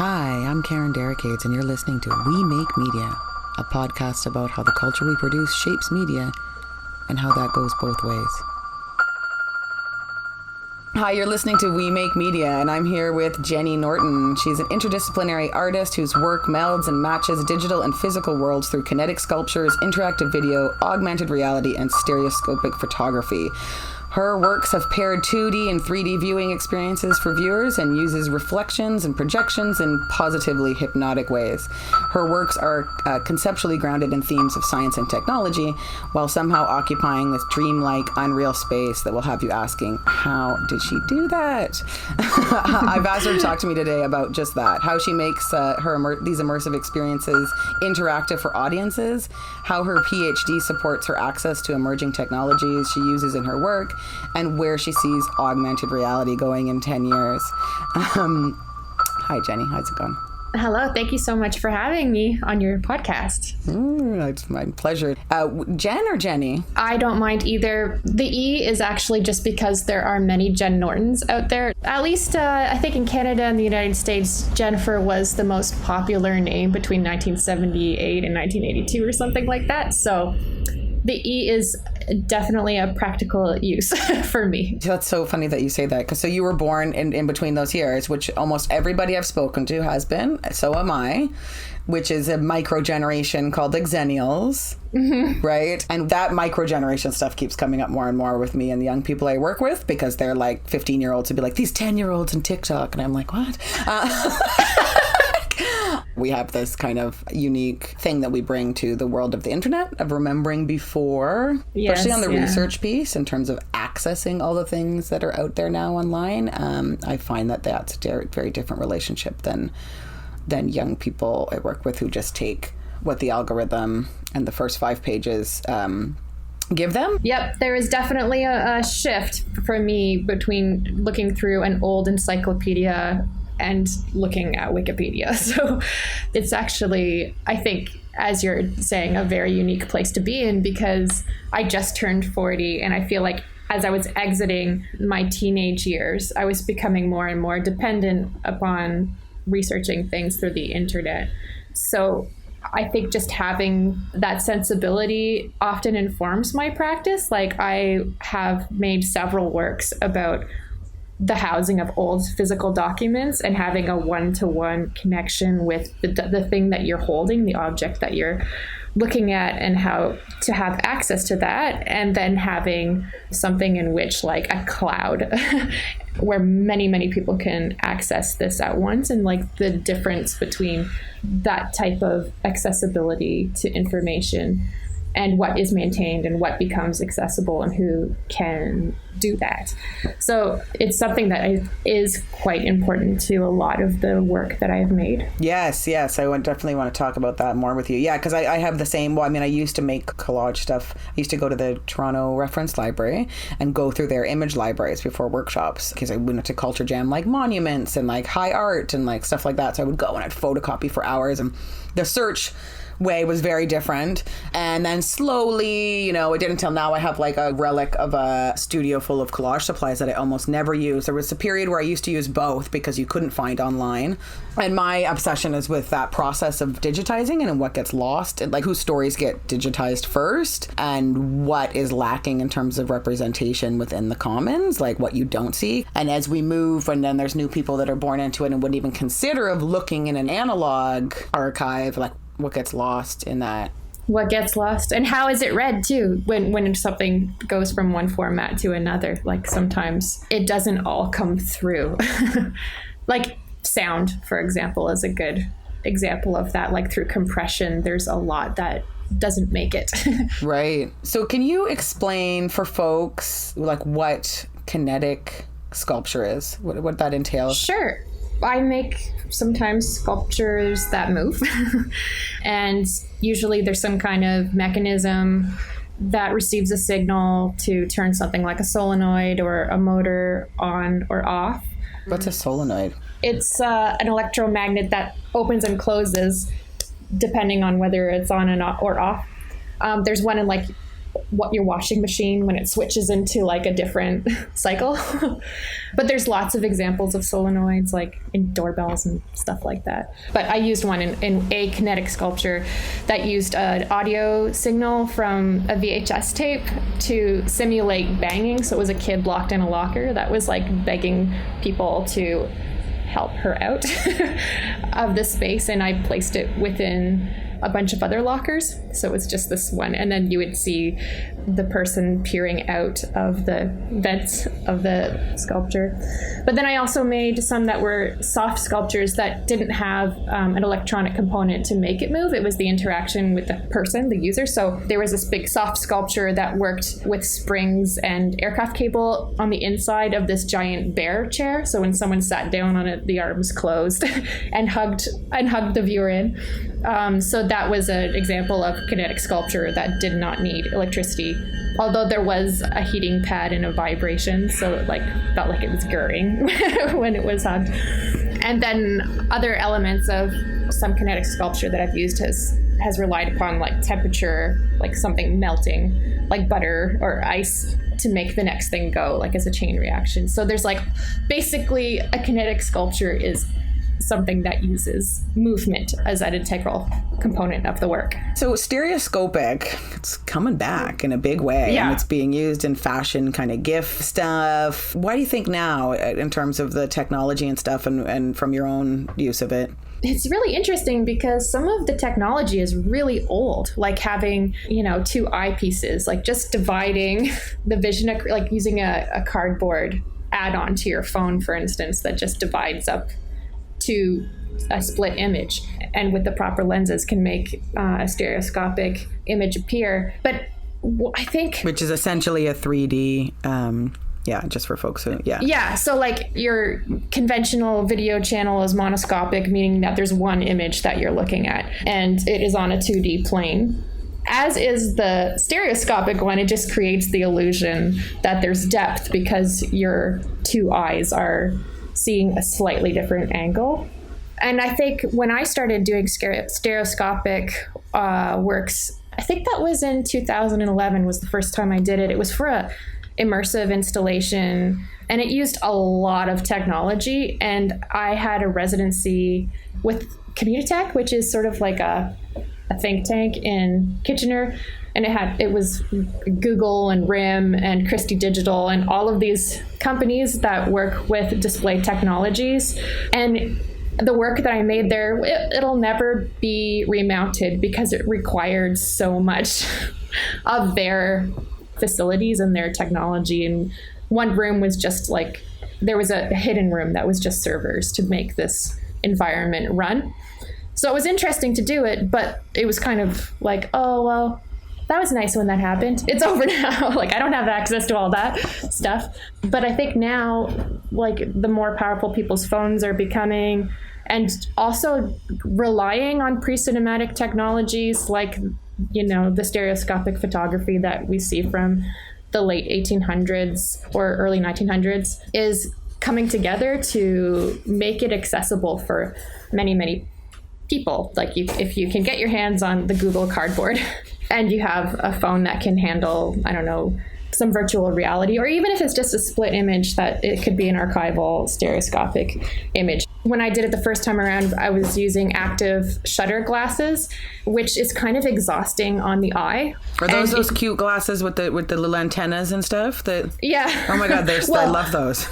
Hi, I'm Karen Derricades, and you're listening to We Make Media, a podcast about how the culture we produce shapes media and how that goes both ways. Hi, you're listening to We Make Media, and I'm here with Jenn E Norton. She's an interdisciplinary artist whose work melds and matches digital and physical worlds through kinetic sculptures, interactive video, augmented reality, and stereoscopic photography. Her works have paired 2D and 3D viewing experiences for viewers and uses reflections and projections in positively hypnotic ways. Her works are conceptually grounded in themes of science and technology, while somehow occupying this dreamlike, unreal space that will have you asking, how did she do that? I've asked her to talk to me today about just that, how she makes these immersive experiences interactive for audiences, how her PhD supports her access to emerging technologies she uses in her work, and where she sees augmented reality going in 10 years. Hi, Jenny. How's it going? Hello. Thank you so much for having me on your podcast. It's my pleasure. Jenn or Jenny? I don't mind either. The E is actually just because there are many Jenn Nortons out there. At least I think in Canada and the United States, Jennifer was the most popular name between 1978 and 1982 or something like that. So the E is definitely a practical use for me. That's so funny that you say that, because so you were born in between those years, which almost everybody I've spoken to has been. So am I, which is a micro generation called the Xennials, right? And that micro generation stuff keeps coming up more and more with me and the young people I work with, because they're like 15-year-olds who'd be like, these 10-year-olds in TikTok. And I'm like, what? We have this kind of unique thing that we bring to the world of the internet, of remembering before, especially on the research piece, in terms of accessing all the things that are out there now online. I find that that's a very different relationship than young people I work with, who just take what the algorithm and the first 5 pages give them. Yep, there is definitely a shift for me between looking through an old encyclopedia and looking at Wikipedia. So it's actually, I think, as you're saying, a very unique place to be in, because I just turned 40, and I feel like as I was exiting my teenage years, I was becoming more and more dependent upon researching things through the internet. So I think just having that sensibility often informs my practice. Like, I have made several works about the housing of old physical documents and having a one-to-one connection with the thing that you're holding, the object that you're looking at, and how to have access to that, and then having something in which, like a cloud, where many people can access this at once, and like the difference between that type of accessibility to information and what is maintained and what becomes accessible and who can do that. So it's something that is quite important to a lot of the work that I've made. Yes. I would definitely want to talk about that more with you. Yeah, because I have the same, I used to make collage stuff. I used to go to the Toronto Reference Library and go through their image libraries before workshops, because I went to Culture Jam, like monuments and like high art and like stuff like that. So I would go and I'd photocopy for hours, and the search way was very different. And then slowly, it didn't until now I have like a relic of a studio full of collage supplies that I almost never use. There was a period where I used to use both because you couldn't find online. And my obsession is with that process of digitizing and what gets lost, and like whose stories get digitized first and what is lacking in terms of representation within the commons, like what you don't see. And as we move, and then there's new people that are born into it and wouldn't even consider of looking in an analog archive, like what gets lost in that. What gets lost, and how is it read too, when something goes from one format to another? Like sometimes it doesn't all come through. Like sound, for example, is a good example of that. Like through compression, there's a lot that doesn't make it. Right. So can you explain for folks like what kinetic sculpture is, what that entails? Sure. I make sometimes sculptures that move, and usually there's some kind of mechanism that receives a signal to turn something like a solenoid or a motor on or off. What's a solenoid? It's an electromagnet that opens and closes depending on whether it's on and off, or off. There's one in like what your washing machine when it switches into like a different cycle. But there's lots of examples of solenoids like in doorbells and stuff like that. But I used one in a kinetic sculpture that used an audio signal from a VHS tape to simulate banging. So it was a kid locked in a locker that was like begging people to help her out of the space, and I placed it within a bunch of other lockers. So it was just this one. And then you would see the person peering out of the vents of the sculpture. But then I also made some that were soft sculptures that didn't have an electronic component to make it move. It was the interaction with the person, the user. So there was this big soft sculpture that worked with springs and aircraft cable on the inside of this giant bear chair. So when someone sat down on it, the arms closed and hugged the viewer in. So that was an example of kinetic sculpture that did not need electricity, although there was a heating pad and a vibration, so it felt like it was gurring when it was hugged. And then other elements of some kinetic sculpture that I've used has relied upon like temperature, like something melting, like butter or ice, to make the next thing go, like as a chain reaction. So there's like basically a kinetic sculpture is something that uses movement as an integral component of the work. So stereoscopic, it's coming back in a big way. Yeah. And it's being used in fashion kind of GIF stuff. Why do you think now, in terms of the technology and stuff, and from your own use of it? It's really interesting because some of the technology is really old, like having, two eyepieces, like just dividing the vision, like using a cardboard add-on to your phone, for instance, that just divides up to a split image, and with the proper lenses can make a stereoscopic image appear. But I think... Which is essentially a 3D... just for folks who, Yeah, so like your conventional video channel is monoscopic, meaning that there's one image that you're looking at, and it is on a 2D plane. As is the stereoscopic one, it just creates the illusion that there's depth because your two eyes are seeing a slightly different angle. And I think when I started doing stereoscopic works, I think that was in 2011 was the first time I did it. It was for a immersive installation, and it used a lot of technology. And I had a residency with Kinetic, which is sort of like a think tank in Kitchener. And it was Google and RIM and Christie Digital and all of these companies that work with display technologies. And the work that I made there, it'll never be remounted because it required so much of their facilities and their technology. And one room was just like, there was a hidden room that was just servers to make this environment run. So it was interesting to do it, but it was kind of like, oh, well, that was nice when that happened. It's over now. Like, I don't have access to all that stuff. But I think now, like, the more powerful people's phones are becoming, and also relying on pre-cinematic technologies like, the stereoscopic photography that we see from the late 1800s or early 1900s is coming together to make it accessible for many, many people. Like, if you can get your hands on the Google Cardboard and you have a phone that can handle, I don't know, some virtual reality, or even if it's just a split image, that it could be an archival stereoscopic image. When I did it the first time around, I was using active shutter glasses, which is kind of exhausting on the eye. Are those cute glasses with the little antennas and stuff? Yeah. Oh my God, I love those.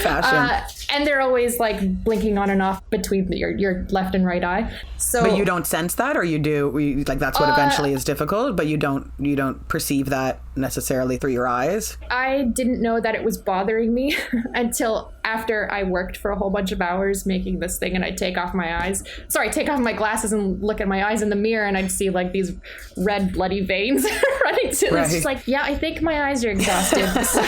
Fashion. And they're always like blinking on and off between your left and right eye. So, but you don't sense that, or you do? That's what eventually is difficult, but you don't perceive that necessarily through your eyes? I didn't know that it was bothering me until after I worked for a whole bunch of hours making this thing, and I'd take off my glasses and look at my eyes in the mirror, and I'd see like these red bloody veins running to right. It's just like, yeah, I think my eyes are exhausted. So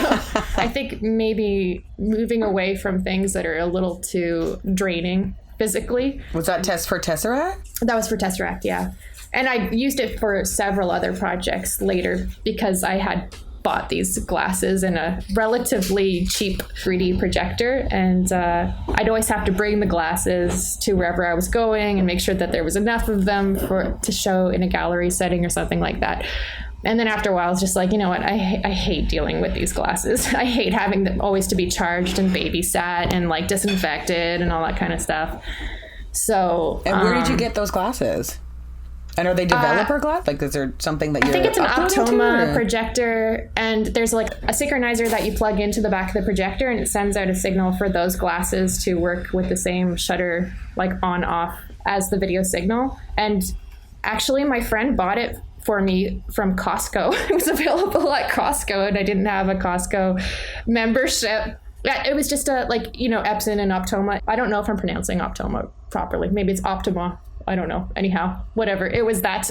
I think maybe moving away from things that are a little too draining physically. Was that for Tesseract? That was for Tesseract, yeah. And I used it for several other projects later because I had bought these glasses and a relatively cheap 3D projector, and I'd always have to bring the glasses to wherever I was going and make sure that there was enough of them to show in a gallery setting or something like that. And then after a while, I was just like, you know what? I hate dealing with these glasses. I hate having them always to be charged and babysat and like disinfected and all that kind of stuff. So, and where did you get those glasses? And are they developer glass? Like, is there something that you're I think it's an Optoma to, projector, and there's like a synchronizer that you plug into the back of the projector, and it sends out a signal for those glasses to work with the same shutter, like on off, as the video signal. And actually, my friend bought it for me from Costco. It was available at Costco, and I didn't have a Costco membership. It was just Epson and Optoma. I don't know if I'm pronouncing Optoma properly. Maybe it's Optima. I don't know. Anyhow, whatever. It was that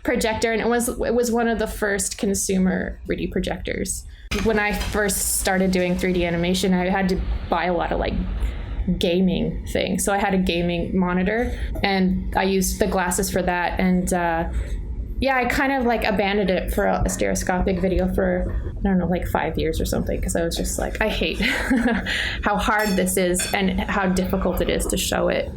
projector, and it was one of the first consumer 3D projectors. When I first started doing 3D animation, I had to buy a lot of like gaming things. So I had a gaming monitor, and I used the glasses for that. And I kind of like abandoned it for a stereoscopic video for, I don't know, like 5 years or something, because I was just like, I hate how hard this is and how difficult it is to show it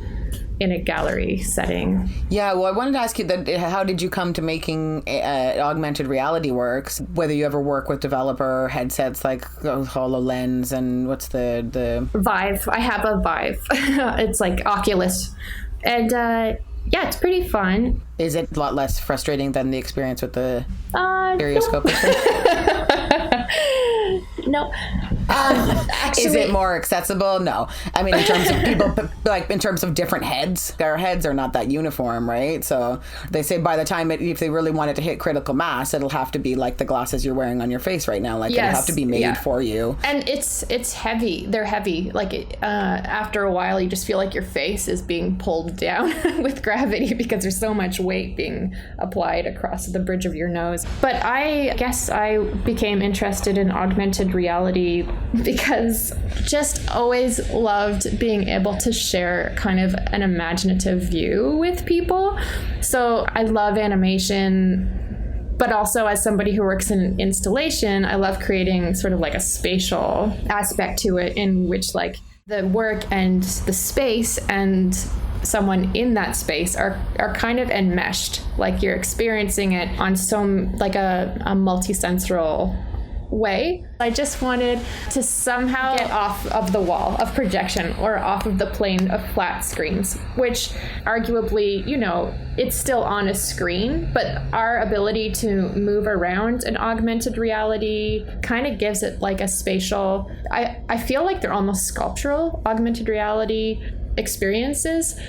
in a gallery setting. Yeah, well, I wanted to ask you that, how did you come to making augmented reality works? Whether you ever work with developer headsets like HoloLens and what's the Vive. I have a Vive. It's like Oculus, and it's pretty fun. Is it a lot less frustrating than the experience with the stereoscope? No. Actually, is it more accessible? No. I mean, in terms of people, like in terms of different heads, their heads are not that uniform, right? So they say by the time if they really want it to hit critical mass, it'll have to be like the glasses you're wearing on your face right now. Like it'll have to be made for you. And it's heavy. They're heavy. Like after a while, you just feel like your face is being pulled down with gravity because there's so much weight being applied across the bridge of your nose. But I guess I became interested in augmented reality because just always loved being able to share kind of an imaginative view with people. So I love animation, but also as somebody who works in installation, I love creating sort of like a spatial aspect to it in which like the work and the space and someone in that space are kind of enmeshed. Like you're experiencing it on some like a multisensory way. I just wanted to somehow get off of the wall of projection or off of the plane of flat screens, which arguably, it's still on a screen, but our ability to move around in augmented reality kind of gives it like a spatial, I feel like they're almost sculptural augmented reality experiences.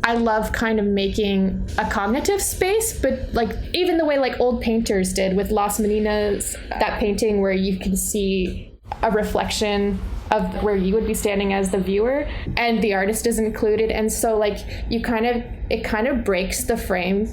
I love kind of making a cognitive space, but like even the way like old painters did with Las Meninas, that painting where you can see a reflection of where you would be standing as the viewer and the artist is included. And so like it kind of breaks the frame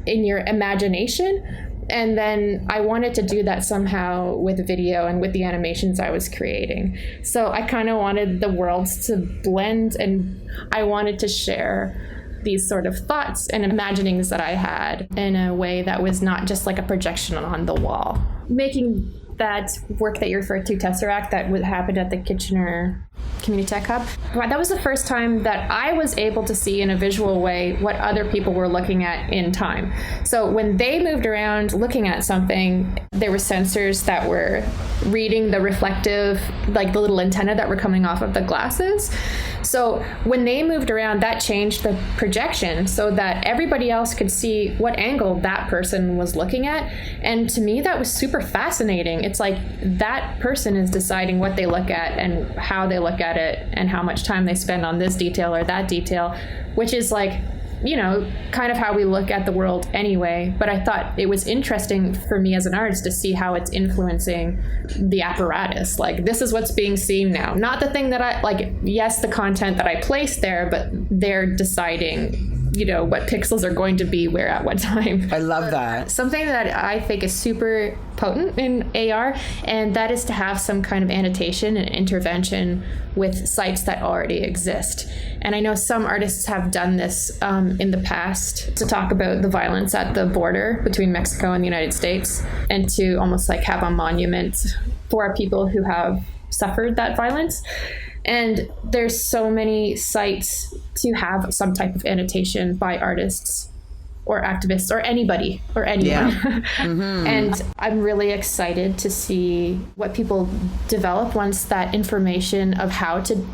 in your imagination. And then I wanted to do that somehow with video and with the animations I was creating. So I kind of wanted the worlds to blend, and I wanted to share these sort of thoughts and imaginings that I had in a way that was not just like a projection on the wall. Making that work that you referred to, Tesseract, that happened at the Kitchener Community Tech Hub, that was the first time that I was able to see in a visual way what other people were looking at in time. So when they moved around looking at something, there were sensors that were reading the reflective, like the little antenna that were coming off of the glasses. So when they moved around, that changed the projection so that everybody else could see what angle that person was looking at. And to me, that was super fascinating. It's like that person is deciding what they look at and how they look at it and how much time they spend on this detail or that detail, which is like, kind of how we look at the world anyway. But I thought it was interesting for me as an artist to see how it's influencing the apparatus. Like, this is what's being seen now. Not the thing that I, like, yes, the content that I place there, but they're deciding, what pixels are going to be where at what time. I love that. Something that I think is super potent in AR, and that is to have some kind of annotation and intervention with sites that already exist. And I know some artists have done this in the past to talk about the violence at the border between Mexico and the United States, and to almost like have a monument for people who have suffered that violence. And there's so many sites to have some type of annotation by artists or activists or anybody or anyone. Yeah. And I'm really excited to see what people develop once that information of how to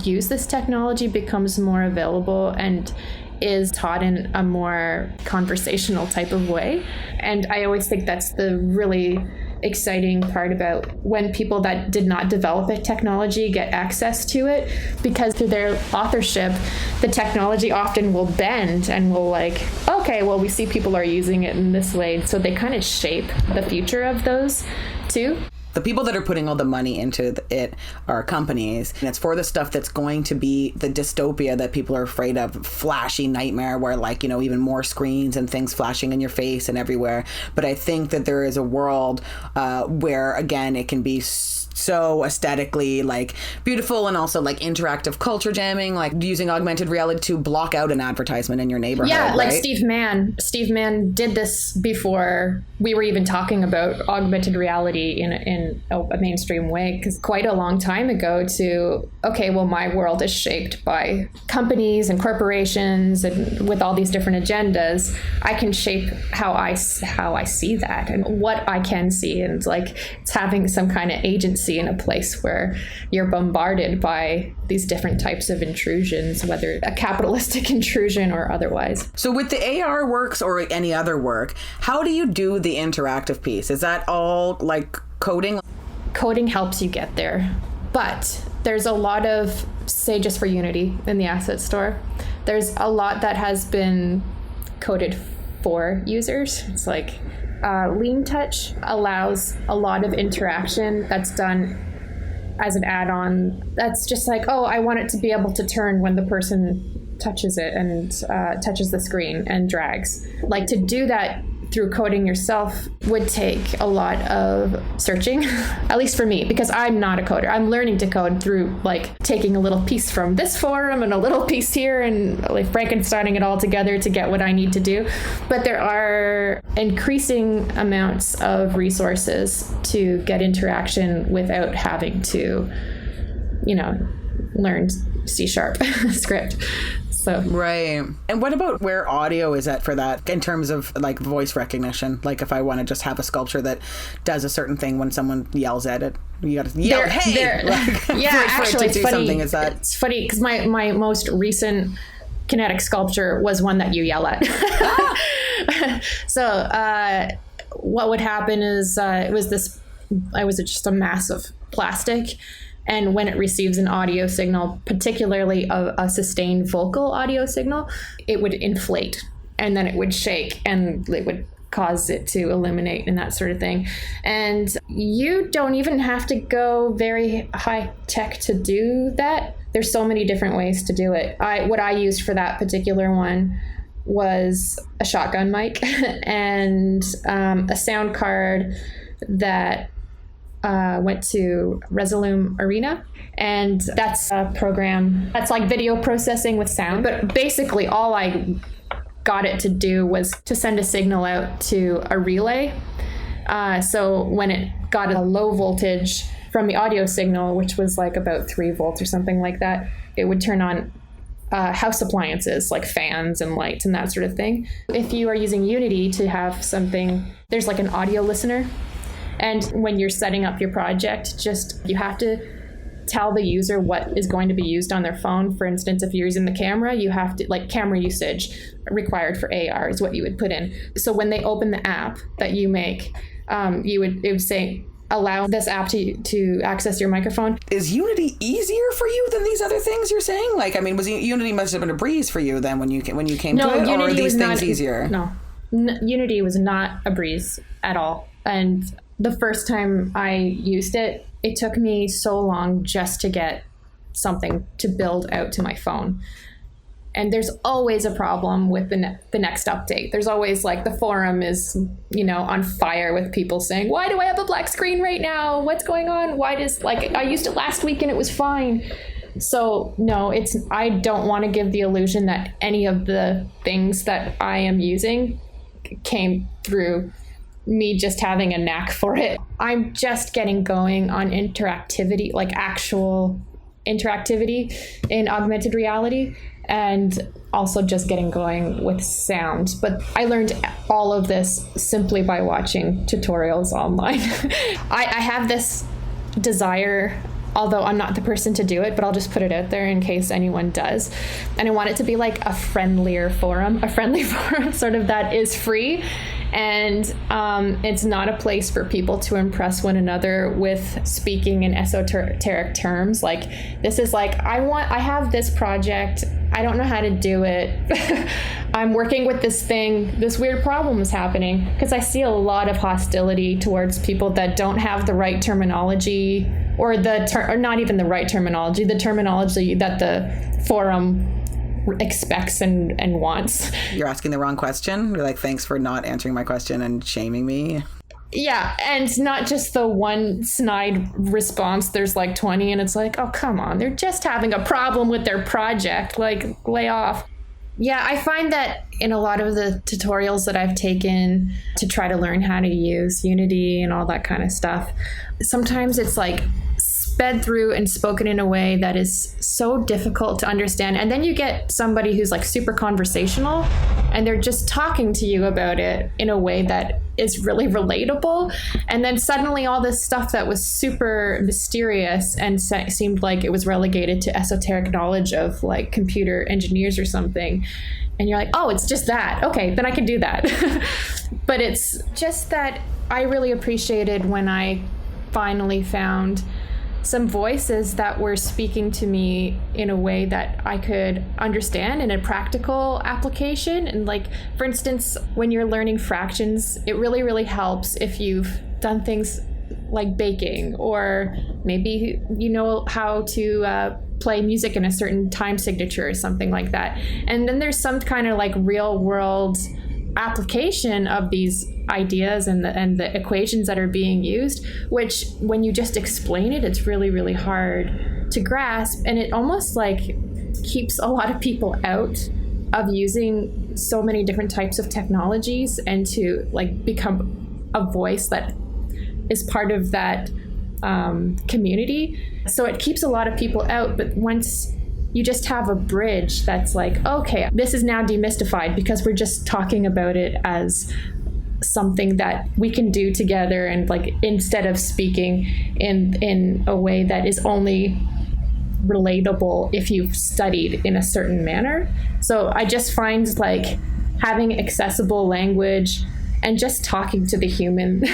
use this technology becomes more available and is taught in a more conversational type of way. And I always think that's the really exciting part about when people that did not develop a technology get access to it, because through their authorship, the technology often will bend and will like, okay, well, we see people are using it in this way. So they kind of shape the future of those too. The people that are putting all the money into it are companies, and it's for the stuff that's going to be the dystopia that people are afraid of, flashy nightmare where like, you know, even more screens and things flashing in your face and everywhere. But I think that there is a world where, again, it can be so aesthetically like beautiful, and also like interactive culture jamming, like using augmented reality to block out an advertisement in your neighborhood. Yeah, like right? Steve Mann did this before we were even talking about augmented reality in a mainstream way, because quite a long time ago to, okay, well, my world is shaped by companies and corporations and with all these different agendas. I can shape how I see that and what I can see, and like it's having some kind of agency in a place where you're bombarded by these different types of intrusions, whether a capitalistic intrusion or otherwise. So with the AR works or any other work, how do you do the interactive piece? Is that all like coding? Coding helps you get there, but there's a lot of, say just for Unity in the asset store, there's a lot that has been coded for users. It's like Lean Touch allows a lot of interaction that's done as an add-on. That's just like, oh, I want it to be able to turn when the person touches it and touches the screen and drags. Like to do that through coding yourself would take a lot of searching, at least for me, because I'm not a coder. I'm learning to code through like taking a little piece from this forum and a little piece here and like Frankensteining it all together to get what I need to do. But there are increasing amounts of resources to get interaction without having to, you know, learn C# script. So. Right. And what about where audio is at for that in terms of like voice recognition? Like if I want to just have a sculpture that does a certain thing when someone yells at it, you got to yell, hey! Like, yeah, actually, it's funny. It's funny because my most recent Kinetic sculpture was one that you yell at. So what would happen is it was just a mass of plastic. And when it receives an audio signal, particularly a sustained vocal audio signal, it would inflate and then it would shake and it would cause it to illuminate and that sort of thing. And you don't even have to go very high tech to do that. There's so many different ways to do it. What I used for that particular one was a shotgun mic and a sound card that went to Resolume Arena, and that's a program that's like video processing with sound. But basically all I got it to do was to send a signal out to a relay. So when it got a low voltage from the audio signal, which was like about 3 volts or something like that, it would turn on house appliances like fans and lights and that sort of thing. If you are using Unity to have something, there's like an audio listener. And when you're setting up your project, you have to tell the user what is going to be used on their phone. For instance, if you're using the camera, you have to, like, camera usage required for AR is what you would put in. So when they open the app that you make, it would say, allow this app to access your microphone. Is Unity easier for you than these other things you're saying? Like, I mean, Unity must have been a breeze for you then when you came to it, Unity or are these things not, easier? No, Unity was not a breeze at all. And the first time I used it, it took me so long just to get something to build out to my phone. And there's always a problem with the next update. There's always like the forum is, on fire with people saying, why do I have a black screen right now? What's going on? I used it last week and it was fine. So no, I don't want to give the illusion that any of the things that I am using came through me just having a knack for it. I'm just getting going on interactivity, like actual interactivity in augmented reality, and also just getting going with sound. But I learned all of this simply by watching tutorials online. I have this desire, although I'm not the person to do it, but I'll just put it out there in case anyone does. And I want it to be like a friendly forum sort of that is free. And it's not a place for people to impress one another with speaking in esoteric terms. Like, this is like, I have this project. I don't know how to do it. I'm working with this thing. This weird problem is happening. Because I see a lot of hostility towards people that don't have the right terminology, or not even the right terminology, the terminology that the forum expects and wants. You're asking the wrong question. You're like, thanks for not answering my question and shaming me. Yeah, and not just the one snide response. There's like 20, and it's like, oh, come on. They're just having a problem with their project. Like, lay off. Yeah, I find that in a lot of the tutorials that I've taken to try to learn how to use Unity and all that kind of stuff, sometimes it's like sped through and spoken in a way that is so difficult to understand. And then you get somebody who's like super conversational, and they're just talking to you about it in a way that is really relatable. And then suddenly all this stuff that was super mysterious and seemed like it was relegated to esoteric knowledge of like computer engineers or something. And you're like, oh, it's just that. Okay, then I can do that. But it's just that I really appreciated when I finally found some voices that were speaking to me in a way that I could understand in a practical application. And like, for instance, when you're learning fractions, it really, really helps if you've done things like baking, or maybe you know how to play music in a certain time signature or something like that. And then there's some kind of like real world application of these ideas and the equations that are being used, which when you just explain it, it's really, really hard to grasp. And it almost like keeps a lot of people out of using so many different types of technologies, and to like become a voice that is part of that community. So it keeps a lot of people out. But once you just have a bridge that's like, okay, this is now demystified because we're just talking about it as something that we can do together, and like, instead of speaking in a way that is only relatable if you've studied in a certain manner. So I just find like having accessible language and just talking to the human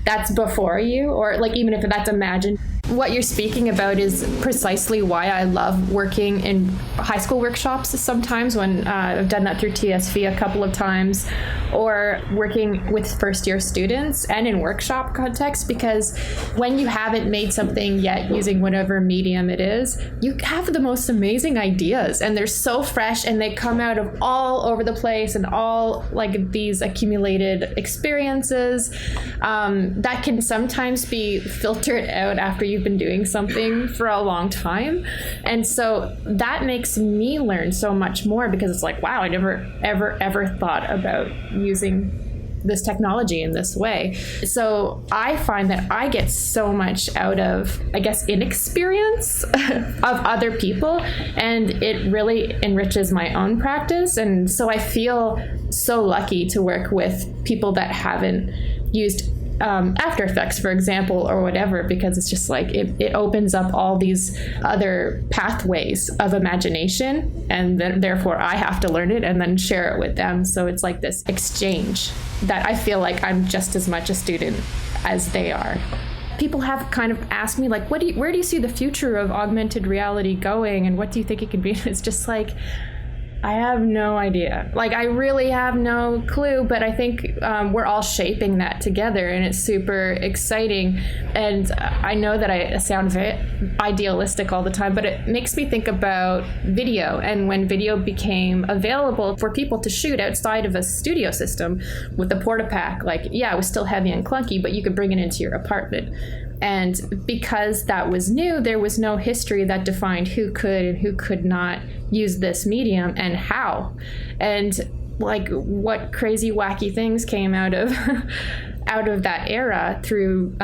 that's before you, or like even if that's imagined. What you're speaking about is precisely why I love working in high school workshops sometimes, when I've done that through TSV a couple of times, or working with first year students and in workshop context, because when you haven't made something yet using whatever medium it is, you have the most amazing ideas, and they're so fresh, and they come out of all over the place, and all like these accumulated experiences that can sometimes be filtered out after you've been doing something for a long time. And so that makes me learn so much more, because it's like, wow, I never ever thought about using this technology in this way. So I find that I get so much out of, I guess, inexperience of other people, and it really enriches my own practice. And so I feel so lucky to work with people that haven't used After Effects, for example, or whatever, because it's just like it opens up all these other pathways of imagination, and then therefore I have to learn it and then share it with them. So it's like this exchange that I feel like I'm just as much a student as they are. People have kind of asked me like, where do you see the future of augmented reality going, and what do you think it can be? It's just like, I have no idea. Like, I really have no clue, but I think we're all shaping that together, and it's super exciting. And I know that I sound very idealistic all the time, but it makes me think about video, and when video became available for people to shoot outside of a studio system with the Portapack, like, yeah, it was still heavy and clunky, but you could bring it into your apartment. And because that was new, there was no history that defined who could and who could not use this medium and how. And like what crazy wacky things came out of out of that era through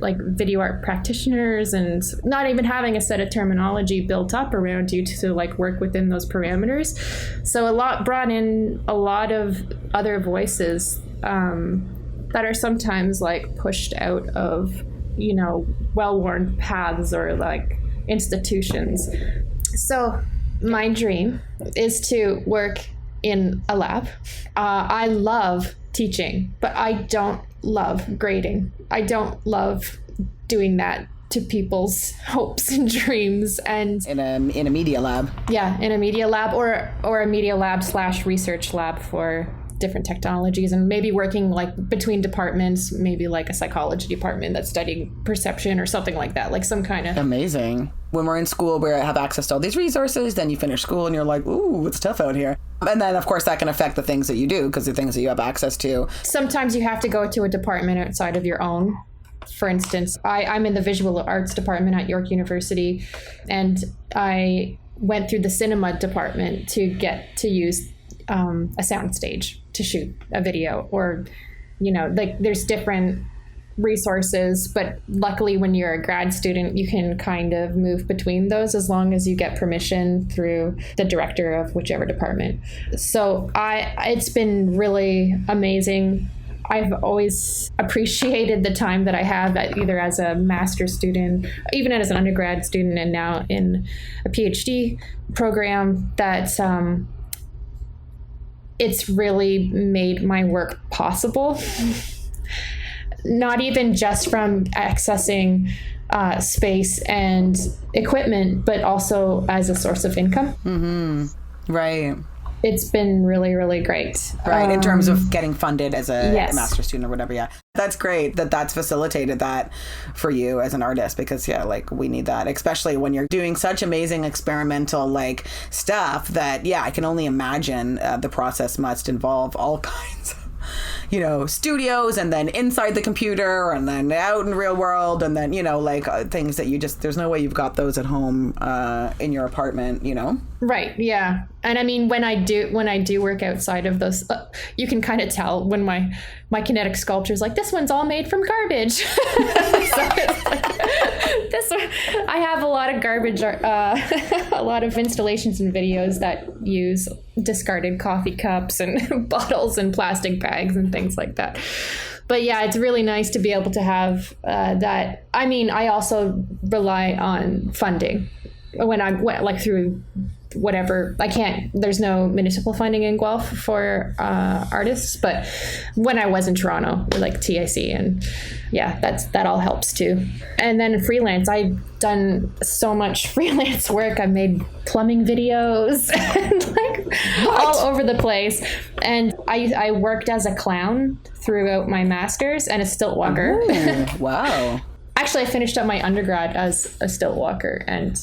like video art practitioners, and not even having a set of terminology built up around you to like work within those parameters. So a lot brought in a lot of other voices that are sometimes like pushed out of, you know, well-worn paths or like institutions. So my dream is to work in a lab. I love teaching, but I don't love grading. I don't love doing that to people's hopes and dreams. And in a media lab. Yeah, in a media lab or a media lab / research lab for different technologies, and maybe working like between departments, maybe like a psychology department that's studying perception or something like that, like some kind of... Amazing. When we're in school, we have access to all these resources, then you finish school and you're like, ooh, it's tough out here. And then, of course, that can affect the things that you do, because the things that you have access to. Sometimes you have to go to a department outside of your own. For instance, I'm in the visual arts department at York University, and I went through the cinema department to get to use a sound stage to shoot a video, or, you know, like there's different resources, but luckily when you're a grad student, you can kind of move between those as long as you get permission through the director of whichever department. So it's been really amazing. I've always appreciated the time that I have either as a master's student, even as an undergrad student, and now in a PhD program, that it's really made my work possible. Not even just from accessing space and equipment, but also as a source of income. Mm-hmm. Right. It's been really, really great. Right, in terms of getting funded as a yes. master's student or whatever, yeah. That's great that that's facilitated that for you as an artist, because, yeah, like, we need that, especially when you're doing such amazing experimental, like, stuff that, yeah, I can only imagine the process must involve all kinds of, you know, studios, and then inside the computer, and then out in the real world, and then, you know, like things that you just, there's no way you've got those at home in your apartment, you know? Right. Yeah. And I mean, when I do work outside of those, you can kind of tell when my Kinetic sculpture is like, this one's all made from garbage. So it's like, this one, I have a lot of garbage, a lot of installations and videos that use discarded coffee cups and bottles and plastic bags and things like that. But yeah, it's really nice to be able to have that. I mean, I also rely on funding when I'm like through whatever. I can't, there's no municipal funding in Guelph for artists, but when I was in Toronto, like TIC, and yeah, that all helps too. And then freelance, I've done so much freelance work. I've made plumbing videos and like all over the place. And I worked as a clown throughout my master's and a stilt walker. Ooh, wow. Actually, I finished up my undergrad as a stilt walker and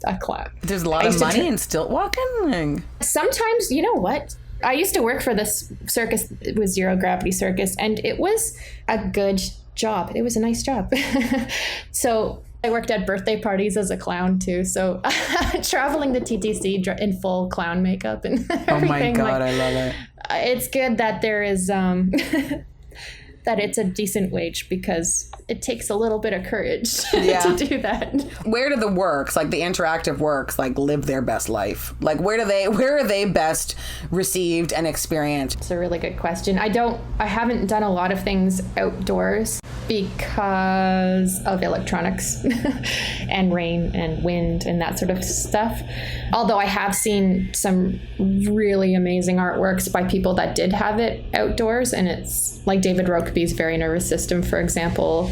a clown. There's a lot of money in stilt walking? Sometimes, you know what? I used to work for this circus. It was Zero Gravity Circus, and it was a good job. It was a nice job. So I worked at birthday parties as a clown too. So traveling the TTC in full clown makeup and everything. Oh my God, like, I love it. It's good that there is that it's a decent wage, because it takes a little bit of courage to do that. Where do the works, like the interactive works, like live their best life? Like where are they best received and experienced? It's a really good question. I haven't done a lot of things outdoors because of electronics and rain and wind and that sort of stuff. Although I have seen some really amazing artworks by people that did have it outdoors, and it's like David Rokeby's Very Nervous System, for example,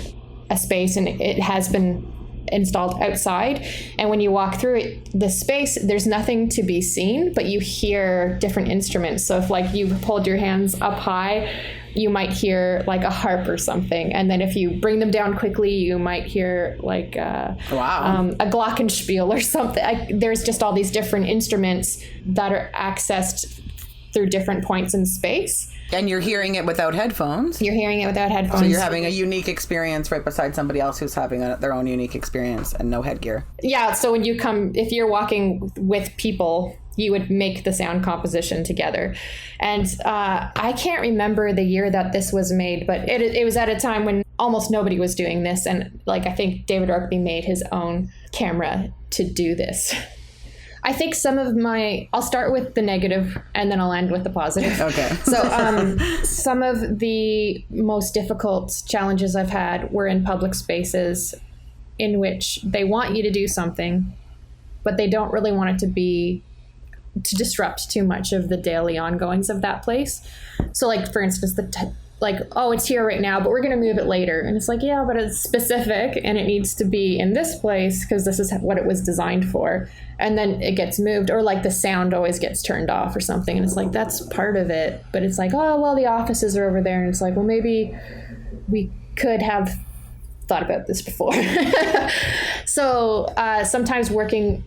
a space, and it has been installed outside, and when you walk through it, the space, there's nothing to be seen, but you hear different instruments. So if like you hold your hands up high, you might hear like a harp or something, and then if you bring them down quickly, you might hear like a glockenspiel or something. There's just all these different instruments that are accessed through different points in space. And you're hearing it without headphones. You're hearing it without headphones. So you're having a unique experience right beside somebody else who's having their own unique experience and no headgear. Yeah, so when you come, if you're walking with people, you would make the sound composition together. And I can't remember the year that this was made, but it was at a time when almost nobody was doing this. And like, I think David Rokeby made his own camera to do this. I think I'll start with the negative and then I'll end with the positive. Okay. So some of the most difficult challenges I've had were in public spaces in which they want you to do something, but they don't really want it to disrupt too much of the daily ongoings of that place. So like, for instance, it's here right now, but we're going to move it later. And it's like, yeah, but it's specific and it needs to be in this place because this is what it was designed for. And then it gets moved, or like the sound always gets turned off or something. And it's like, that's part of it. But it's like, oh, well, the offices are over there. And it's like, well, maybe we could have thought about this before. So sometimes working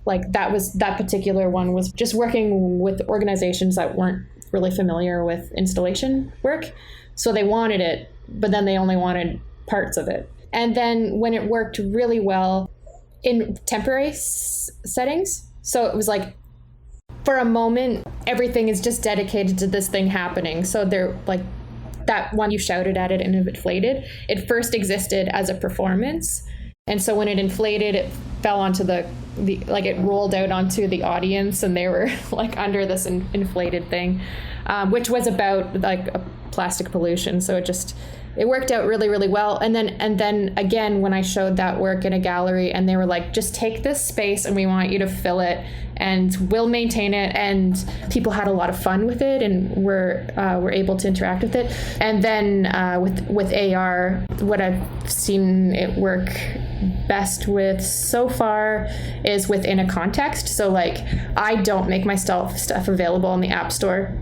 like that particular one was just working with organizations that weren't really familiar with installation work. So they wanted it, but then they only wanted parts of it. And then when it worked really well in temporary settings, so it was like, for a moment, everything is just dedicated to this thing happening. So they're like, that one you shouted at it and it inflated, it first existed as a performance. And so when it inflated, it fell onto it rolled out onto the audience, and they were like under this inflated thing, which was about like a plastic pollution. So it worked out really, really well. And then again, when I showed that work in a gallery, and they were like, just take this space and we want you to fill it and we'll maintain it. And people had a lot of fun with it and were able to interact with it. And then with AR, what I've seen it work best with so far is within a context. So like, I don't make my stuff available in the App Store,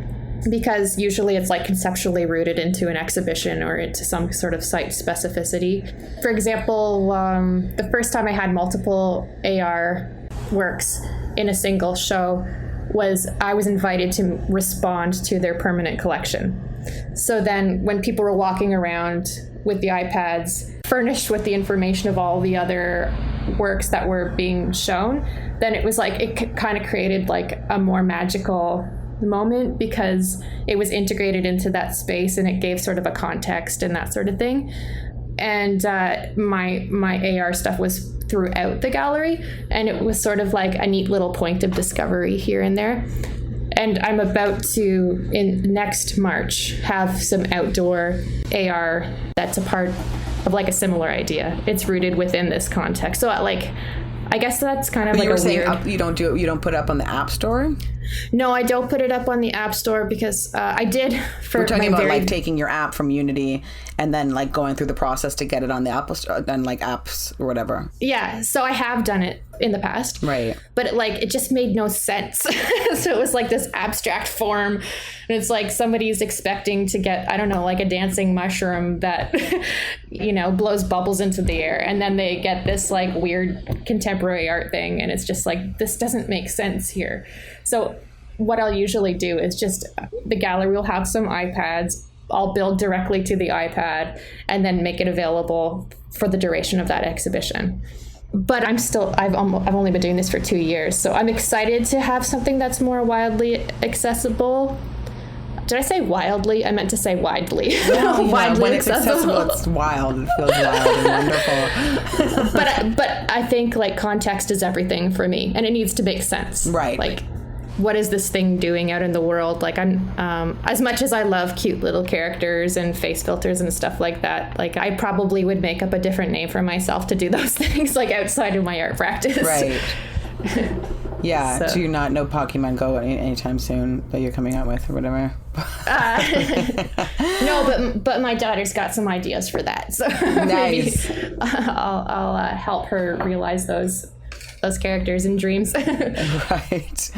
because usually it's like conceptually rooted into an exhibition or into some sort of site specificity. For example, the first time I had multiple AR works in a single show was I was invited to respond to their permanent collection. So then when people were walking around with the iPads furnished with the information of all the other works that were being shown, then it was like, it kind of created like a more magical moment because it was integrated into that space and it gave sort of a context and that sort of thing. And my AR stuff was throughout the gallery, and it was sort of like a neat little point of discovery here and there. And I'm about to, in next March, have some outdoor AR that's a part of like a similar idea. It's rooted within this context. So like, I guess that's kind of like a weird... You don't put it up on the App Store? No, I don't put it up on the App Store because I did for We're talking about like taking your app from Unity and then like going through the process to get it on the Apple Store and like apps or whatever. Yeah, so I have done it in the past. Right. But it just made no sense. So it was like this abstract form, and it's like somebody's expecting to get, I don't know, like a dancing mushroom that, blows bubbles into the air, and then they get this like weird contemporary art thing, and it's just like, this doesn't make sense here. So what I'll usually do is just, the gallery will have some iPads. I'll build directly to the iPad and then make it available for the duration of that exhibition. But I've only been doing this for 2 years, so I'm excited to have something that's more widely accessible. Did I say wildly? I meant to say widely. Well, widely when it's accessible, it's wild. It feels wild and wonderful. But I think like context is everything for me, and it needs to make sense. Right. Like, what is this thing doing out in the world? Like, I'm as much as I love cute little characters and face filters and stuff like that, like I probably would make up a different name for myself to do those things like outside of my art practice. Right. Yeah. So. Do you not know Pokemon Go anytime soon that you're coming out with or whatever? No, but my daughter's got some ideas for that, so nice. Maybe I'll help her realize those those characters in dreams. Right.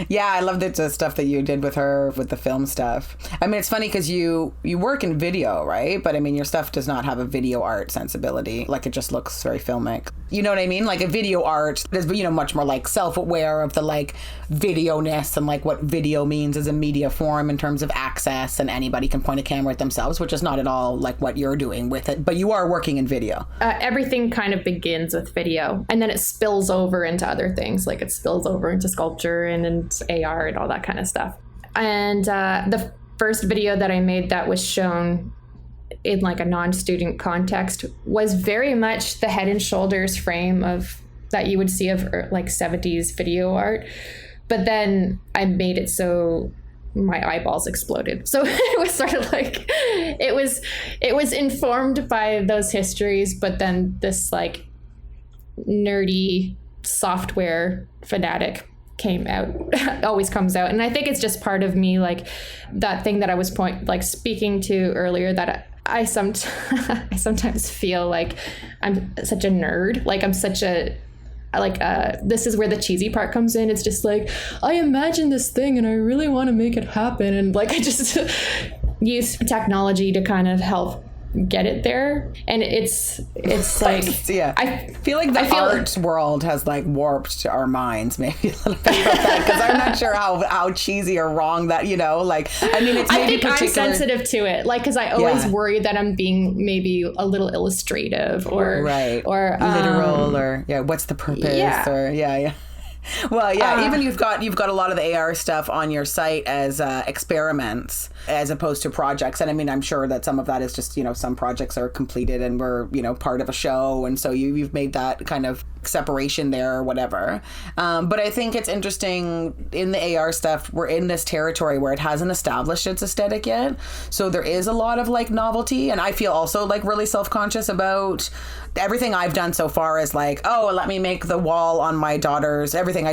Yeah, I love the stuff that you did with her with the film stuff. I mean, it's funny because you work in video, right? But I mean, your stuff does not have a video art sensibility. Like, it just looks very filmic. You know what I mean? Like, a video art is, you know, much more like self-aware of the like video-ness and like what video means as a media form in terms of access, and anybody can point a camera at themselves, which is not at all like what you're doing with it. But you are working in video. Everything kind of begins with video, and then it spills over into other things. Like, it spills over into sculpture and AR and all that kind of stuff. And the first video that I made that was shown in like a non-student context was very much the Head and Shoulders frame of that you would see of like 70s video art. But then I made it so my eyeballs exploded. So it was sort of like, it was informed by those histories, but then this like nerdy software fanatic came out, always comes out. And I think it's just part of me, like that thing that I was speaking to earlier, that I sometimes feel like I'm such a nerd. Like, I'm such a, this is where the cheesy part comes in. It's just like, I imagine this thing and I really want to make it happen. And like, I just use technology to kind of help get it there. And it's like, yeah, I feel like the art world has like warped our minds maybe a little bit about that, because I'm not sure how cheesy or wrong that, you know, like, I mean, it's maybe I think I'm sensitive to it, like, because I always worry that I'm being maybe a little illustrative or or literal, or what's the purpose, or well, even you've got a lot of the AR stuff on your site as experiments as opposed to projects. And I mean, I'm sure that some of that is just, you know, some projects are completed and were, you know, part of a show. And so you've made that kind of separation there or whatever. But I think it's interesting in the AR stuff, we're in this territory where it hasn't established its aesthetic yet. So there is a lot of like novelty. And I feel also like really self-conscious about everything I've done so far is like, oh, let me make the wall on my daughter's, everything I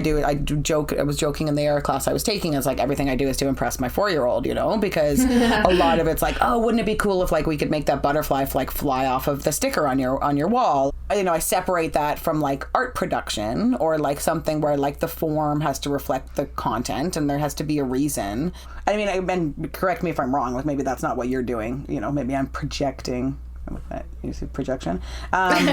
was joking in the AR class I was taking, is like, everything I do is to impress my 4-year-old, you know, because a lot of it's like, oh, wouldn't it be cool if like we could make that butterfly like fly off of the sticker on your wall. You know, I separate that from like art production, or like something where like the form has to reflect the content and there has to be a reason. I mean, and correct me if I'm wrong, like maybe that's not what you're doing, you know, maybe I'm projecting. With that use of projection, and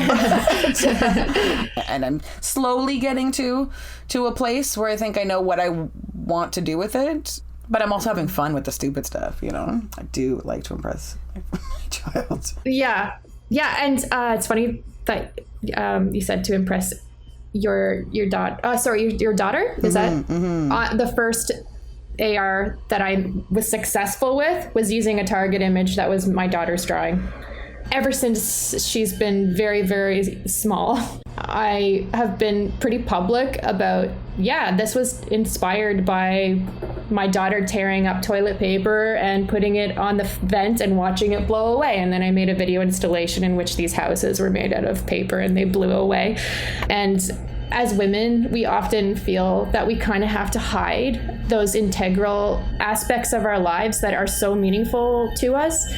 I'm slowly getting to a place where I think I know what I want to do with it, but I'm also having fun with the stupid stuff, you know. I do like to impress my child. Yeah, and it's funny that you said to impress your daughter. Sorry, your daughter, is that the first AR that I was successful with was using a target image that was my daughter's drawing. Ever since she's been very, very small, I have been pretty public about, this was inspired by my daughter tearing up toilet paper and putting it on the vent and watching it blow away. And then I made a video installation in which these houses were made out of paper and they blew away. And as women, we often feel that we kind of have to hide those integral aspects of our lives that are so meaningful to us.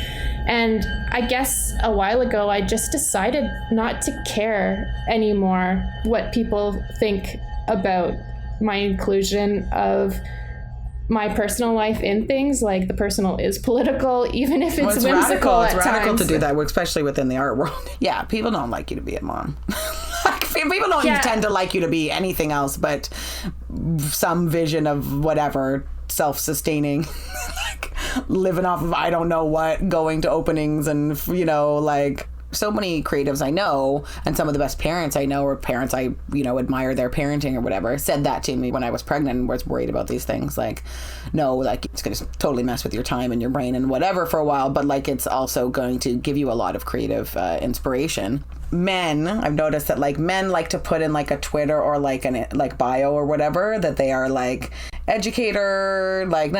And I guess a while ago, I just decided not to care anymore what people think about my inclusion of my personal life in things. Like, the personal is political, even if it's whimsical radical. at times. It's radical to do that, especially within the art world. Yeah, people don't like you to be a mom. People don't tend to like you to be anything else but some vision of whatever, self-sustaining, like living off of I don't know what, going to openings, and you know, like so many creatives I know, and some of the best parents I know, or parents I, you know, admire their parenting or whatever, said that to me when I was pregnant and was worried about these things. Like, no, like it's going to totally mess with your time and your brain and whatever for a while, but like it's also going to give you a lot of creative inspiration. Men, I've noticed that like men like to put in like a Twitter or like an like bio or whatever that they are like educator, like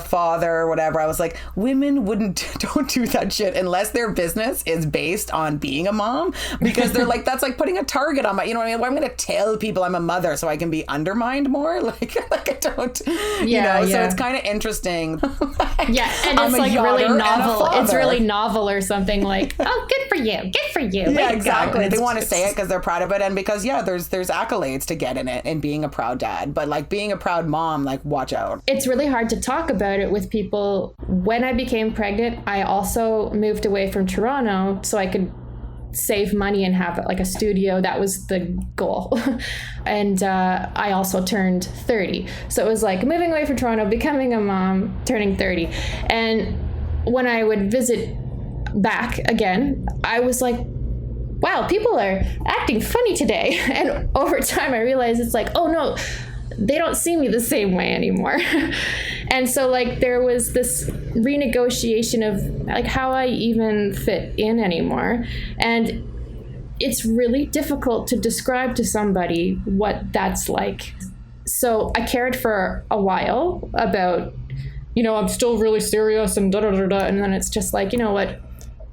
father, whatever. I was like, women don't do that shit unless their business is based on being a mom, because they're like, that's like putting a target on my, you know what I mean? Well, I'm going to tell people I'm a mother so I can be undermined more. Like I don't, you know, so it's kind of interesting. And it's like really novel. It's really novel or something like, oh, good for you. Good for you. Yeah, exactly. They want to say it because they're proud of it, and because there's accolades to get in it, and being a proud dad. But like being a proud mom, like watch out. It's really hard to talk about it with people. When I became pregnant, I also moved away from Toronto so I could save money and have like a studio. That was the goal. And I also turned 30. So it was like moving away from Toronto, becoming a mom, turning 30. And when I would visit back again, I was like, wow, people are acting funny today. And over time I realized it's like, oh no, they don't see me the same way anymore. And so like there was this renegotiation of like how I even fit in anymore. And it's really difficult to describe to somebody what that's like. So I cared for a while about, I'm still really serious and da-da-da-da. And then it's just like, you know what?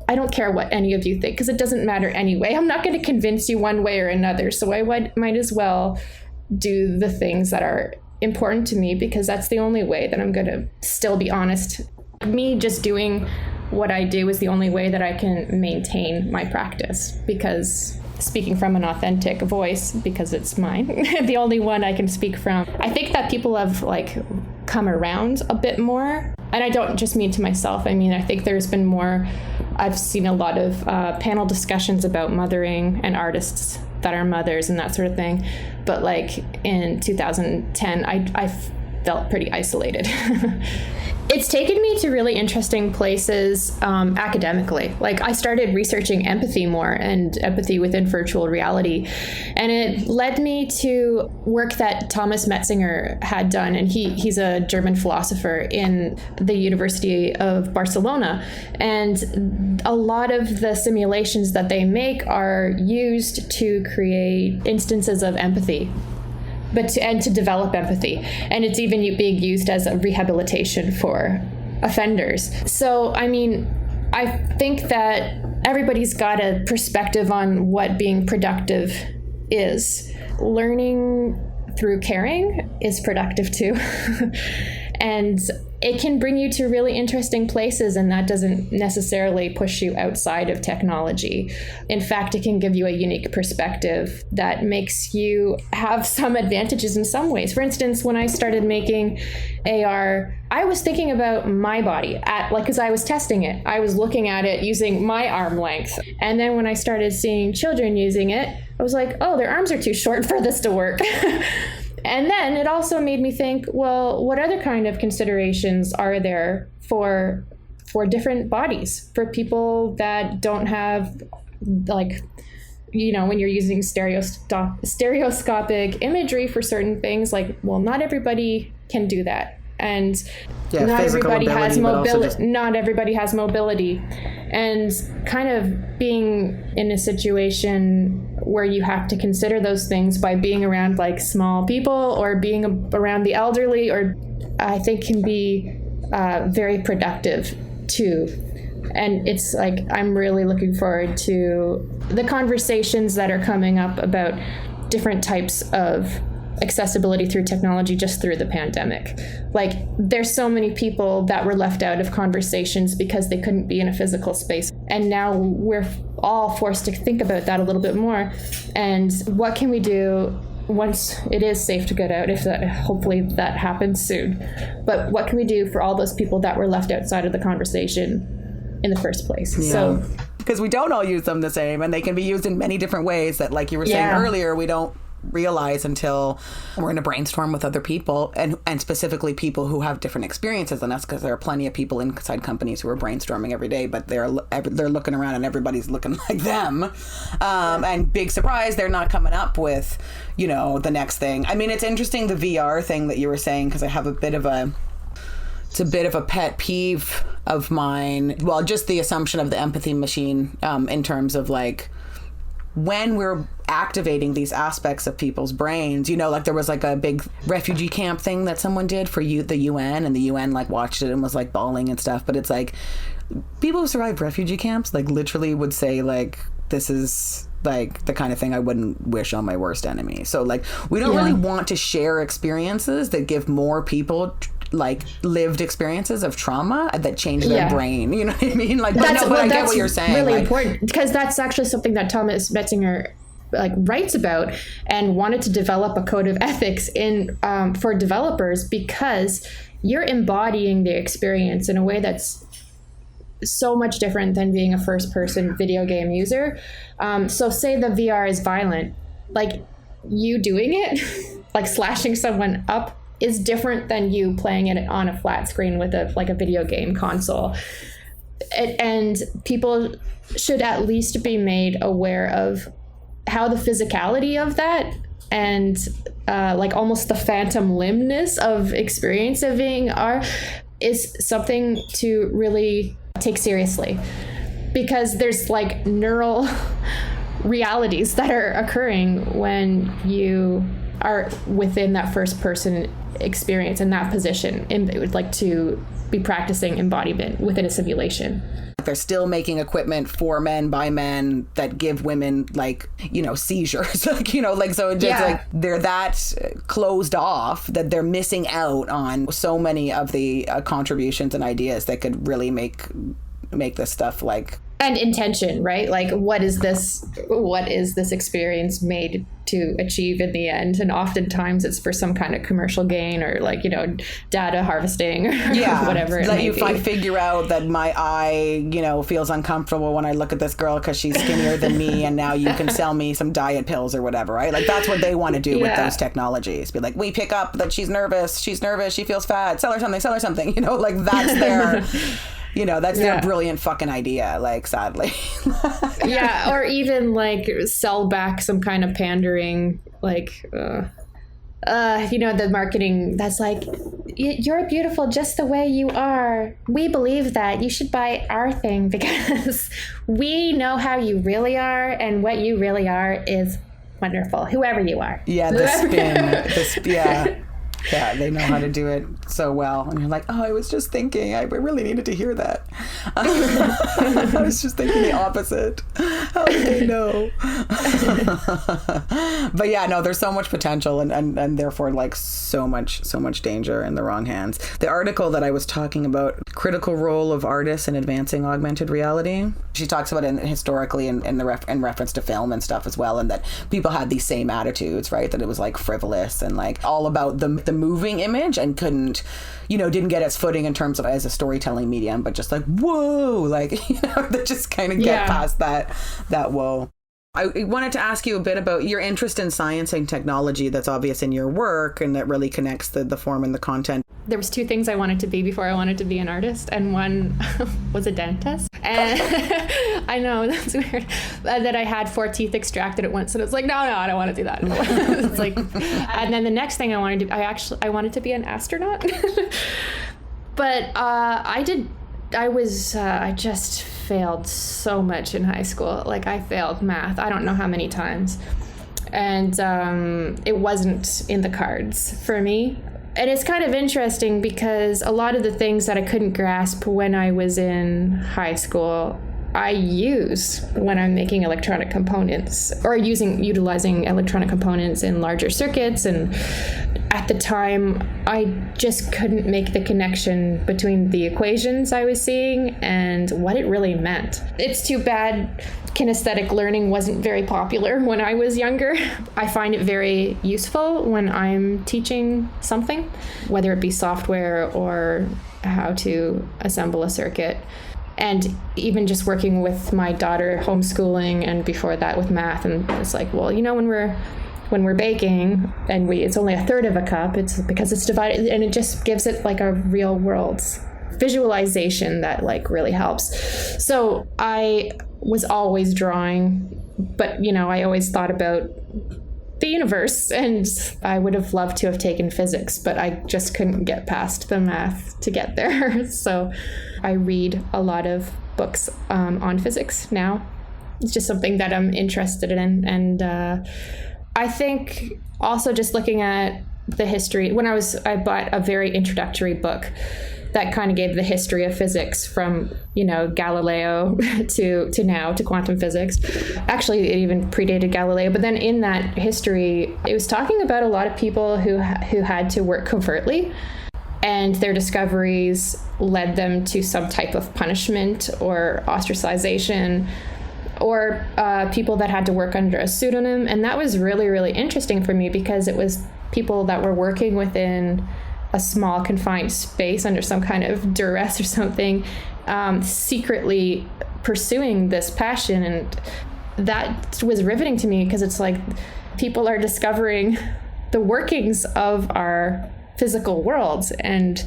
I don't care what any of you think because it doesn't matter anyway. I'm not going to convince you one way or another. So I might as well do the things that are important to me because that's the only way that I'm going to still be honest. Me just doing what I do is the only way that I can maintain my practice, because speaking from an authentic voice, because it's mine, the only one I can speak from. I think that people have like come around a bit more. And I don't just mean to myself. I mean, I think there's been more, I've seen a lot of panel discussions about mothering and artists that are mothers and that sort of thing. But like in 2010, I felt pretty isolated. It's taken me to really interesting places academically. Like I started researching empathy more and empathy within virtual reality. And it led me to work that Thomas Metzinger had done. And he's a German philosopher in the University of Barcelona. And a lot of the simulations that they make are used to create instances of empathy. And to develop empathy. And it's even being used as a rehabilitation for offenders. So, I mean, I think that everybody's got a perspective on what being productive is. Learning through caring is productive too. And it can bring you to really interesting places, and that doesn't necessarily push you outside of technology. In fact, it can give you a unique perspective that makes you have some advantages in some ways. For instance, when I started making AR, I was thinking about my body because I was testing it. I was looking at it using my arm length. And then when I started seeing children using it, I was like, oh, their arms are too short for this to work. And then it also made me think, well, what other kind of considerations are there for different bodies, for people that don't have, like, when you're using stereoscopic imagery for certain things, like, well, not everybody can do that. And not everybody has mobility. Not everybody has mobility. And kind of being in a situation where you have to consider those things by being around like small people or being around the elderly, or I think can be very productive too. And it's like, I'm really looking forward to the conversations that are coming up about different types of accessibility through technology just through the pandemic. Like, there's so many people that were left out of conversations because they couldn't be in a physical space. And now we're all forced to think about that a little bit more. And what can we do once it is safe to get out, hopefully that happens soon. But what can we do for all those people that were left outside of the conversation in the first place? Yeah. So, because we don't all use them the same, and they can be used in many different ways that, like you were saying earlier, we don't realize until we're in a brainstorm with other people, and specifically people who have different experiences than us, because there are plenty of people inside companies who are brainstorming every day, but they're looking around and everybody's looking like them, and big surprise, they're not coming up with the next thing. I mean, it's interesting, the VR thing that you were saying, because I have it's a bit of a pet peeve of mine. Well, just the assumption of the empathy machine, in terms of like, when we're activating these aspects of people's brains, like there was like a big refugee camp thing that someone did for the UN, and the UN like watched it and was like bawling and stuff. But it's like, people who survived refugee camps like literally would say like, this is like the kind of thing I wouldn't wish on my worst enemy. So like, we don't really want to share experiences that give more people like lived experiences of trauma that change their brain. You know what I mean? Like, but I get what you're saying. Really like, important, because that's actually something that Thomas Metzinger like writes about and wanted to develop a code of ethics in for developers, because you're embodying the experience in a way that's so much different than being a first-person video game user. So say the VR is violent, like you doing it, like slashing someone up, is different than you playing it on a flat screen with a video game console. And people should at least be made aware of how the physicality of that and like almost the phantom limbness of experiencing VR is something to really take seriously, because there's like neural realities that are occurring when you are within that first person experience in that position, and it would like to be practicing embodiment within a simulation. They're still making equipment for men by men that give women like, you know, seizures, like, you know, like, so it's just like they're that closed off that they're missing out on so many of the contributions and ideas that could really make this stuff like. And intention, right? Like, what is this experience made to achieve in the end? And oftentimes it's for some kind of commercial gain, or like, you know, data harvesting, or whatever it may be. I figure out that my eye, you know, feels uncomfortable when I look at this girl because she's skinnier than me, and now you can sell me some diet pills or whatever, right? Like, that's what they want to do with those technologies. Be like, we pick up that she's nervous, she feels fat, sell her something, you know, like that's their... You know, that's their brilliant fucking idea, like, sadly. Or even, like, sell back some kind of pandering, like, you know, the marketing that's like, you're beautiful just the way you are. We believe that. You should buy our thing because we know how you really are, and what you really are is wonderful, whoever you are. Yeah, the spin. Yeah, they know how to do it so well. And you're like, oh, I was just thinking, I really needed to hear that. I was just thinking the opposite. How did they know? But yeah, no, there's so much potential and therefore like so much danger in the wrong hands. The article that I was talking about, critical role of artists in advancing augmented reality, she talks about it historically in reference to film and stuff as well, and that people had these same attitudes, right? That it was like frivolous and like all about the moving image, and didn't get its footing in terms of as a storytelling medium, but just like, whoa, like, you know, that just kind of get past that whoa. I wanted to ask you a bit about your interest in science and technology that's obvious in your work, and that really connects the form and the content. There was 2 things I wanted to be before I wanted to be an artist, and one was a dentist. And I know, that's weird. That I had 4 teeth extracted at once, and it's like, no, I don't want to do that. It's like, and then the next thing I wanted to be an astronaut. But I just failed so much in high school. Like, I failed math. I don't know how many times. And it wasn't in the cards for me. And it's kind of interesting because a lot of the things that I couldn't grasp when I was in high school, I use when I'm making electronic components, or utilizing electronic components in larger circuits. And at the time, I just couldn't make the connection between the equations I was seeing and what it really meant. It's too bad kinesthetic learning wasn't very popular when I was younger. I find it very useful when I'm teaching something, whether it be software or how to assemble a circuit. And even just working with my daughter, homeschooling, and before that with math. And it's like, well, you know, when we're baking and it's only 1/3 of a cup, it's because it's divided, and it just gives it like a real world visualization that like really helps. So I was always drawing, but you know, I always thought about the universe, and I would have loved to have taken physics, but I just couldn't get past the math to get there. So I read a lot of books on physics now. It's just something that I'm interested in. And I think also just looking at the history, I bought a very introductory book that kind of gave the history of physics from, you know, Galileo to now, to quantum physics. Actually, it even predated Galileo. But then in that history, it was talking about a lot of people who had to work covertly. and their discoveries led them to some type of punishment or ostracization, or people that had to work under a pseudonym. And that was really, really interesting for me, because it was people that were working within a small confined space under some kind of duress or something, secretly pursuing this passion. And that was riveting to me, because it's like people are discovering the workings of our physical world, and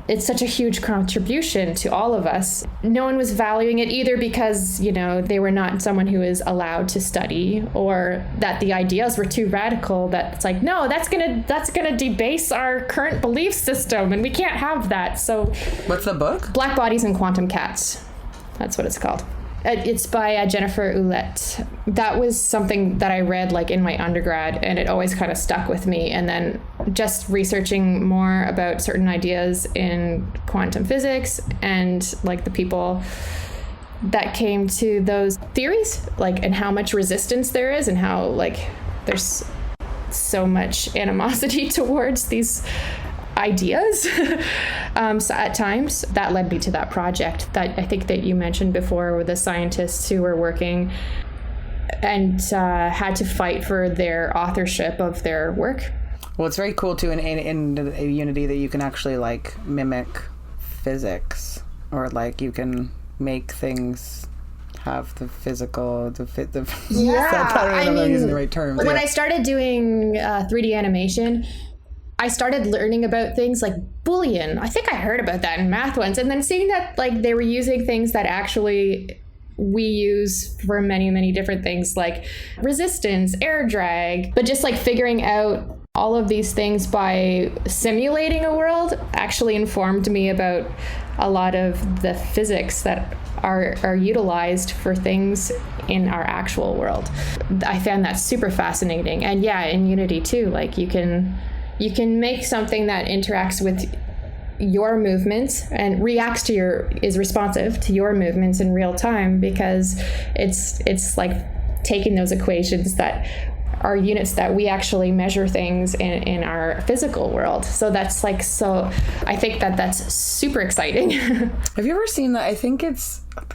it's such a huge contribution to all of us. No one was valuing it either because, you know, they were not someone who is allowed to study, or that the ideas were too radical, that it's like, no, that's gonna debase our current belief system, and we can't have that. So what's the book? Black Bodies and Quantum Cats. That's what it's called. It's by Jennifer Ouellette. That was something that I read like in my undergrad, and it always kind of stuck with me. And then just researching more about certain ideas in quantum physics and like the people that came to those theories, like, and how much resistance there is, and how like there's so much animosity towards these ideas. So at times that led me to that project that I think that you mentioned before, with the scientists who were working and had to fight for their authorship of their work. Well, it's very cool too in Unity that you can actually like mimic physics, or like you can make things have the physical, yeah. I don't know if I'm using the right terms. When I started doing 3D animation, I started learning about things like Boolean. I think I heard about that in math once. And then seeing that like they were using things that actually we use for many, many different things, like resistance, air drag, but just like figuring out all of these things by simulating a world actually informed me about a lot of the physics that are utilized for things in our actual world. I found that super fascinating. And yeah, in Unity too, like you can make something that interacts with your movements and is responsive to your movements in real time, because it's like taking those equations that are units that we actually measure things in our physical world. So that's like, so I think that's super exciting. Have you ever seen that? I think it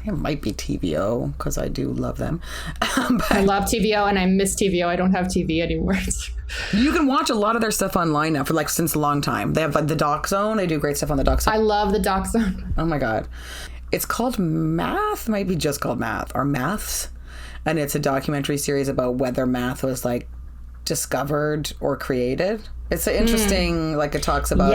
might be TVO, because I do love them. I love TVO, and I miss TVO. I don't have TV anymore. You can watch a lot of their stuff online now for like since a long time. They have like the Doc Zone. They do great stuff on the Doc Zone. I love the Doc Zone. Oh my God. It's called Math. It might be just called Math or Maths. And it's a documentary series about whether math was like discovered or created. It's interesting, like it talks about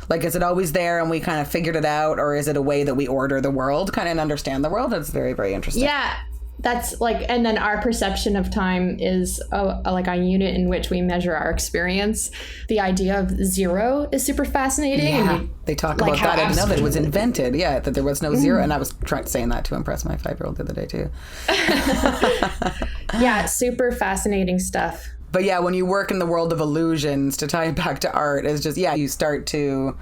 like is it always there and we kind of figured it out, or is it a way that we order the world kind of and understand the world? It's very, very interesting. Yeah. That's like, and then our perception of time is like a unit in which we measure our experience. The idea of zero is super fascinating. Yeah, they talk about that. I didn't know that it was invented. Yeah, that there was no zero. And I was saying that to impress my 5-year-old the other day too. Yeah, super fascinating stuff. But yeah, when you work in the world of illusions, to tie it back to art, is just, you start to...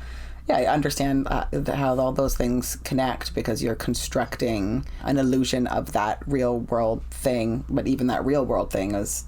I understand how all those things connect, because you're constructing an illusion of that real world thing. But even that real world thing is,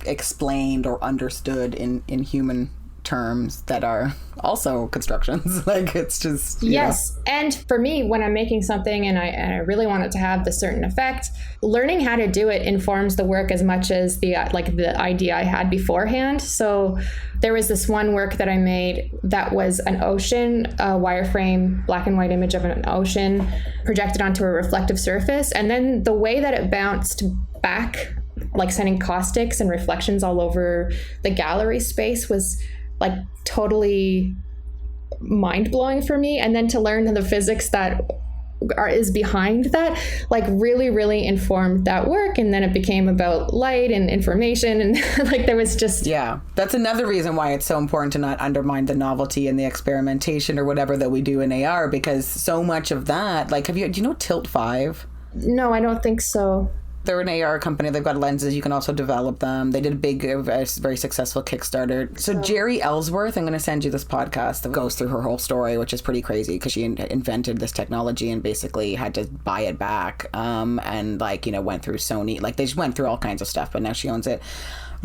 explained or understood in human terms that are also constructions. Like it's just yes. And for me, when I'm making something and I really want it to have the certain effect, learning how to do it informs the work as much as the idea I had beforehand. So there was this one work that I made that was an ocean, a wireframe black and white image of an ocean projected onto a reflective surface, and then the way that it bounced back, like sending caustics and reflections all over the gallery space, was like totally mind-blowing for me. And then to learn the physics that is behind that, like really, really informed that work. And then it became about light and information, and like there was just... Yeah, that's another reason why it's so important to not undermine the novelty and the experimentation or whatever that we do in AR, because so much of that, like, do you know Tilt 5? No, I don't think so. They're an AR company. They've got lenses. You can also develop them. They did a big, very successful Kickstarter. So Jerry Ellsworth, I'm going to send you this podcast that goes through her whole story, which is pretty crazy because she invented this technology and basically had to buy it back. And went through Sony. Like they just went through all kinds of stuff, but now she owns it.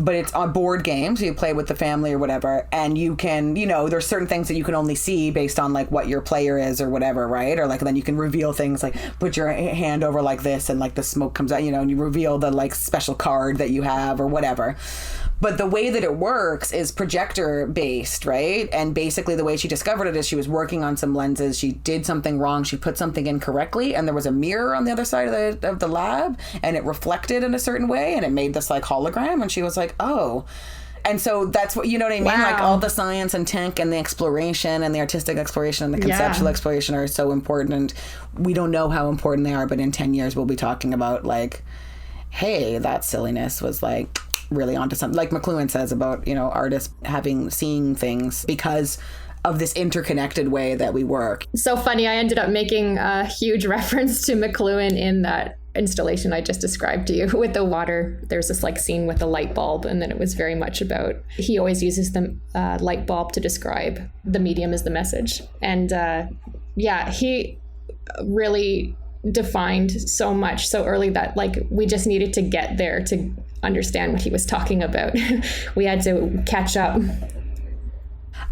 but it's on board games. So you play with the family or whatever, and you can, there's certain things that you can only see based on like what your player is or whatever, right? Or like then you can reveal things like put your hand over like this and like the smoke comes out, and you reveal the like special card that you have or whatever. But the way that it works is projector based, right? And basically the way she discovered it is she was working on some lenses. She did something wrong. She put something in correctly, and there was a mirror on the other side of the lab, and it reflected in a certain way, and it made this like hologram. And she was like, oh. And so that's what, you know what I mean? Wow. Like all the science and tech and the exploration and the artistic exploration and the conceptual exploration are so important. And we don't know how important they are, but in 10 years we'll be talking about like, hey, that silliness was like really onto something, like McLuhan says about, artists seeing things because of this interconnected way that we work. So funny, I ended up making a huge reference to McLuhan in that installation I just described to you with the water. There's this like scene with a light bulb, and then it was very much about, he always uses the light bulb to describe the medium as the message. And he really defined so much so early that like we just needed to get there to understand what he was talking about. We had to catch up.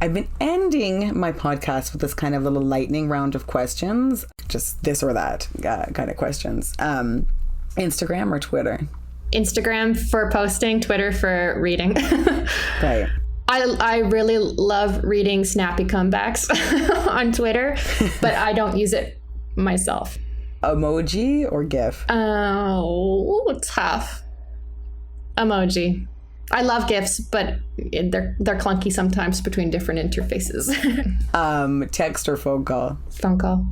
I've been ending my podcast with this kind of little lightning round of questions, just this or that kind of questions. Instagram or Twitter? Instagram for posting, Twitter for reading. Right. I really love reading snappy comebacks on Twitter, but I don't use it myself. Emoji or GIF? Oh, tough. Emoji. I love GIFs, but they're clunky sometimes between different interfaces. Text or phone call? Phone call.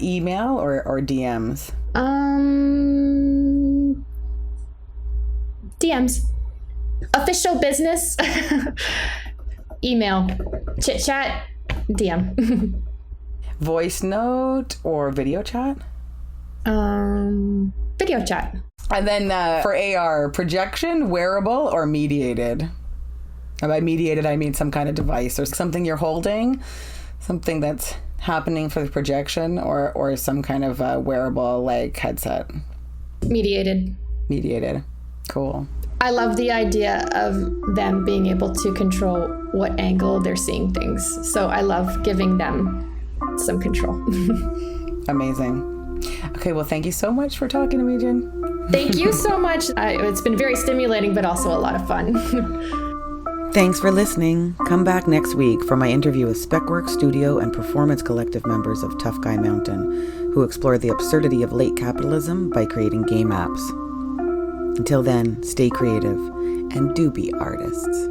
Email or DMs? DMs. Official business. Email. Chit chat. DM. Voice note or video chat? Video chat. And then for AR, projection, wearable, or mediated? And by mediated, I mean some kind of device or something you're holding, something that's happening for the projection, or some kind of wearable like headset. Mediated. Mediated. Cool. I love the idea of them being able to control what angle they're seeing things. So I love giving them some control. Amazing. Okay, well, thank you so much for talking to me, Jen. Thank you so much. It's been very stimulating, but also a lot of fun. Thanks for listening. Come back next week for my interview with Specwork Studio and Performance Collective members of Tough Guy Mountain, who explore the absurdity of late capitalism by creating game apps. Until then, stay creative and do be artists.